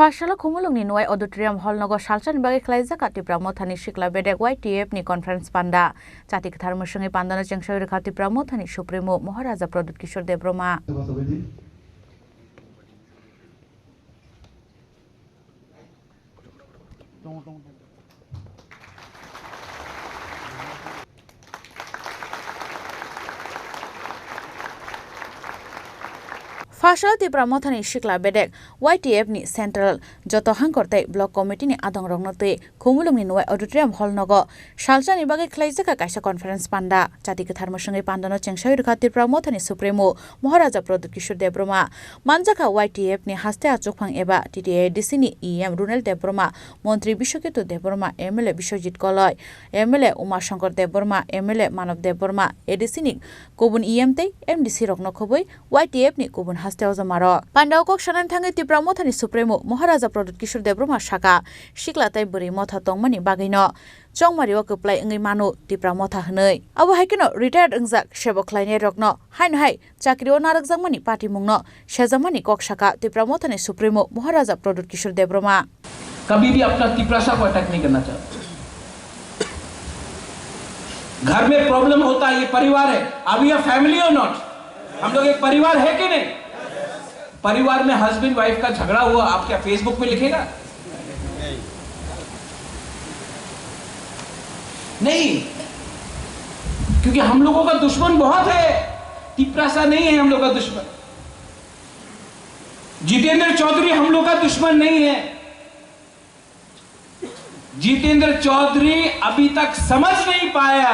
Fashala Kumulungni Noi Auditorium Hall Nogo Shalchan Bagi Klaiza Katipra Mothani Shikla Bedek YTF ni Conference Panda Chati Kathar Mushangi Pandana Chengshawi Katipra Mothani Supremo Maharaja Pradut Kishore Debroma Fashala Tipra Mothani Shikla Bedek YTF ni Central Joto Hangkorte Block Committee ni Adong Rongnote Kumulungni Noi Auditorium Hall Nogo Shalchan Ibagi Klaiza Kaisa Conference Panda Chati Kathar Mushangi Pandana Chengshawi Katipra Mothani Supremo Maharaja Pradut Kishore Debroma Manjaka YTF ni Haste Achokphang eba TTA DC ni EM Runel Debroma Montri Bishoketu Debroma MLA Bishojit Koloi MLA Uma Shankar Debroma MLA Manav Debroma ADC ni Kobun EM te MDC Rokno Khoboi YTF ni Kobun Maro Pandao Kok Shanan Thangai Tipra Mothani Supremo Maharaja Pradut Kishore Debroma Shaka Shikla Tai Buri Motha Tongmani Bagino Chongmari wa Kuplai Ngai Manu Tipra Motha Hnei Abo Haikino retired Ngzak Shebo Klaine Rokno Hain Hai Chakri Onarak Jangmani Party Mungno Shezamani Kok Shaka Tipra Mothani Supremo Maharaja Pradut Kishore Debroma कभी भी अपना तिपरासा को attack नहीं करना चाहते। घर में problem होता है, ये परिवार है। अब ये फैमिली और नॉट, हम लोग एक परिवार है कि नहीं? परिवार में हस्बैंड वाइफ का झगड़ा हुआ, आप क्या फेसबुक पे लिखेगा? नहीं, क्योंकि हम लोगों का दुश्मन बहुत है, तिपरासा नहीं है हम लोग का दुश्मन। जितेंद्र चौधरी हम लोग का दुश्मन नहीं है। जितेंद्र चौधरी अभी तक समझ नहीं पाया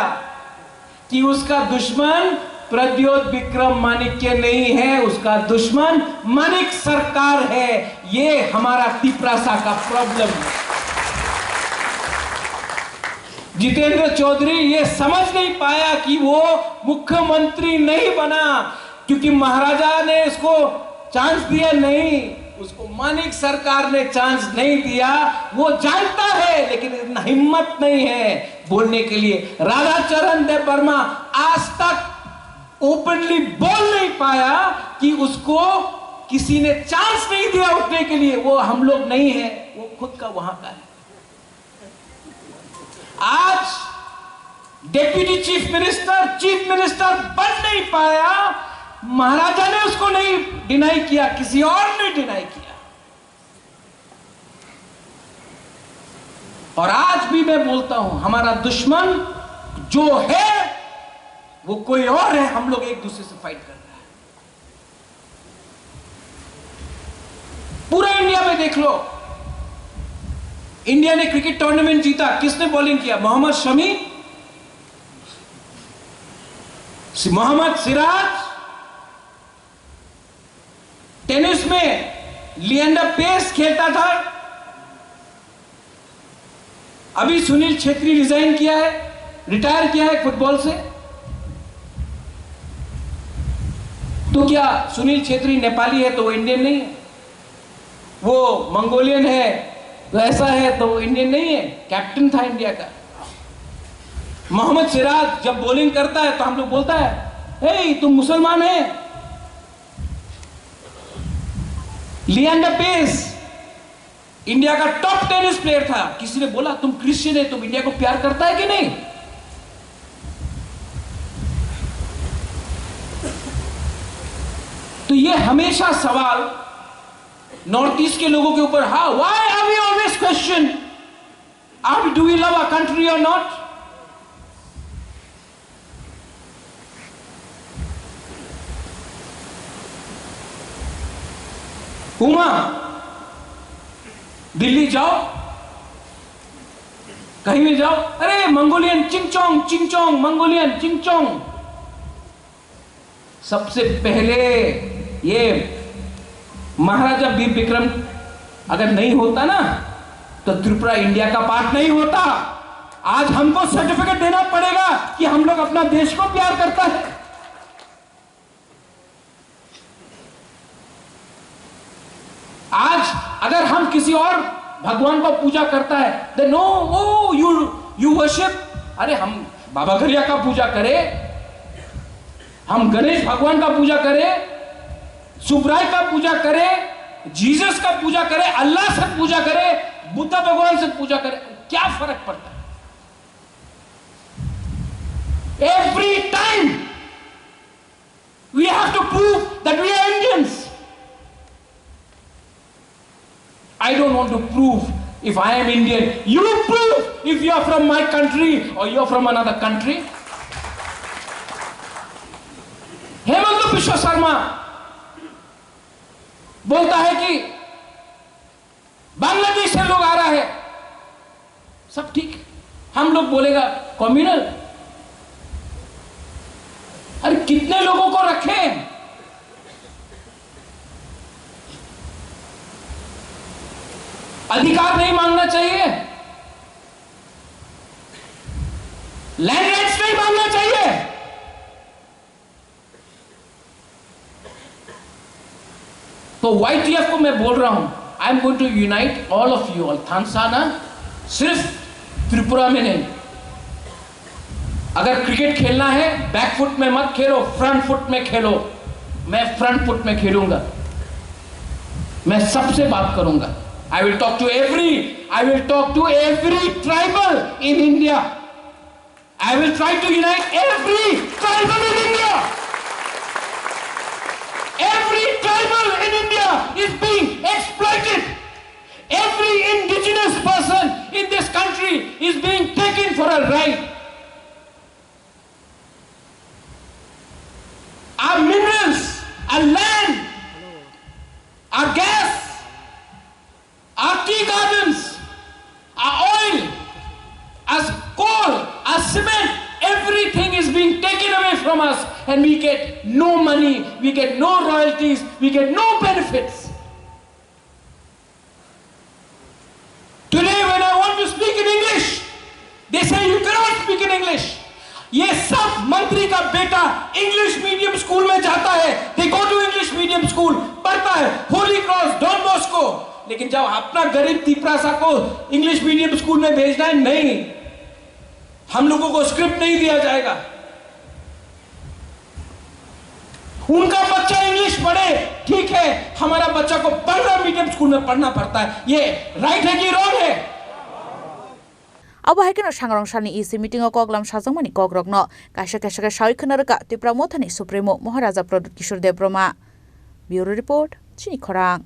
कि उसका दुश्मन प्रद्योत विक्रम माणिक्य नहीं है, उसका दुश्मन माणिक सरकार है। ये हमारा तिपरासा का प्रॉब्लम है। जितेंद्र चौधरी ये समझ नहीं पाया कि वो मुख्यमंत्री नहीं बना क्योंकि महाराजा ने उसको चांस दिया नहीं, उसको माणिक सरकार ने चांस नहीं दिया। वो जानता है लेकिन इतना हिम्मत नहीं है बोलने के लिए। राधाचरण देववर्मा आज तक ओपनली बोल नहीं पाया कि उसको किसी ने चांस नहीं दिया उठने के लिए। वो हम लोग नहीं है, वो खुद का वहां का है। आज डेप्यूटी चीफ मिनिस्टर बन नहीं पाया, महाराजा ने उसको नहीं डिनाई किया, किसी और ने डिनाई किया। और आज भी मैं बोलता हूं, हमारा दुश्मन जो है वो कोई और है। हम लोग एक दूसरे से फाइट कर रहे हैं। पूरा इंडिया में देख लो, इंडिया ने क्रिकेट टूर्नामेंट जीता, किसने बॉलिंग किया? मोहम्मद शमी, मोहम्मद सिराज। टेनिस में लिएंडर पेस खेलता था। अभी सुनील छेत्री रिजाइन किया है, रिटायर किया है फुटबॉल से। तो क्या सुनील छेत्री नेपाली है तो वो इंडियन नहीं है? वो मंगोलियन है तो ऐसा है तो वो इंडियन नहीं है? कैप्टन था इंडिया का। मोहम्मद सिराज जब बॉलिंग करता है तो हम लोग बोलता है, हे तुम मुसलमान है। लिएंडर पेस इंडिया का टॉप टेनिस प्लेयर था। किसी ने बोला तुम क्रिश्चियन है, तुम इंडिया को प्यार करता है कि नहीं? तो ये हमेशा सवाल नॉर्थ ईस्ट के लोगों के ऊपर, how why are we always question, do we love our country और नॉट? उमा, दिल्ली जाओ, कहीं भी जाओ, अरे मंगोलियन चिंगचोंग, मंगोलियन चिंगचोंग। सबसे पहले ये महाराजा वीर विक्रम अगर नहीं होता ना तो त्रिपुरा इंडिया का पार्ट नहीं होता। आज हमको सर्टिफिकेट देना पड़ेगा कि हम लोग अपना देश को प्यार करता है। आज अगर हम किसी और भगवान को पूजा करता है, then no, oh, you worship, अरे हम बाबा घरिया का पूजा करें, हम गणेश भगवान का पूजा करें, सुब्राय का पूजा करें, जीसस का पूजा करे, अल्लाह से पूजा करे, बुद्ध भगवान से पूजा करे, क्या फर्क पड़ता है? Every time we have to prove that we are Indians. I don't want to prove if I am Indian. You prove if you are from my country or you are from another country. Hemant Biswa Sharma बोलता है कि बांग्लादेश से लोग आ रहा है, सब ठीक। हम लोग बोलेगा कम्युनल। अरे कितने लोगों को रखें? अधिकार नहीं मांगना चाहिए, लैंड राइट्स नहीं मांगना चाहिए। तो YTF को मैं बोल रहा हूं, I am going to unite all of you all. थानसाना सिर्फ त्रिपुरा में नहीं, अगर क्रिकेट खेलना है बैक फुट में मत खेलो, फ्रंट फुट में खेलो। मैं फ्रंट फुट में खेलूंगा, मैं सबसे बात करूंगा। I will talk to every tribal in India. I will try to unite every tribal in India. Every tribal in India is being exploited. Every indigenous person in this country is being taken for a ride. Our minerals, our land, our gas, our tea gardens, our oil, as coal, as cement, everything is being taken away from us, and we get no money, we get no royalties, we get no benefits. Today when I want to speak in English, they say you cannot speak in English. ये सब मंत्री का बेटा English medium school में जाता है, they go to English medium school, पढ़ता है होली क्रॉस, डॉन बॉस्को, लेकिन जब अपना गरीब तिपरासा को इंग्लिश मीडियम स्कूल में भेजना है, नहीं, हम लोगों को स्क्रिप्ट नहीं दिया जाएगा। उनका बच्चा इंग्लिश पढ़े, ठीक है, हमारा बच्चा को बंगला मीडियम स्कूल में पढ़ना पड़ता है। ये राइट है कि रॉन्ग है? Abo haikeno sangrong sani EC meeting o koglam sajongmani kogrokno kaisa kaisa sawi khonarka Tripura Mothani Supremo Maharaja Pradut Kishore Dev Brahma. Bureau report, Chini Khorang.